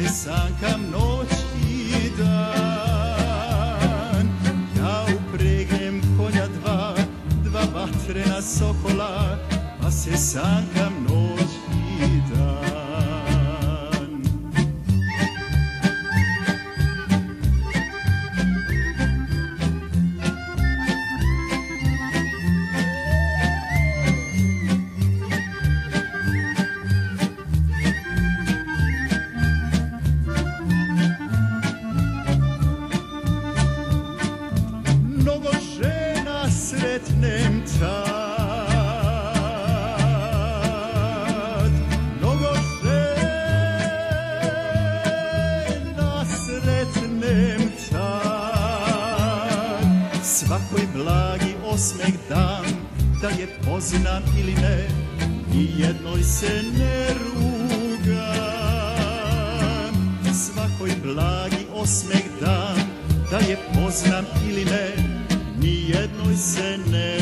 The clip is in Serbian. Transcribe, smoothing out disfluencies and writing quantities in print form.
se sankam noć i dan. Ja upregnem konja dva vatrena sokola, pa se sankam noć i dan. Mnogo žena sretnem tad, mnogo žena sretnem tad. Svakoj blagi osmeh dam, da je poznam ili ne, ni jednoj se ne rugam. Svakoj blagi osmeh dam, da je poznam ili ne, ni jednoj se ne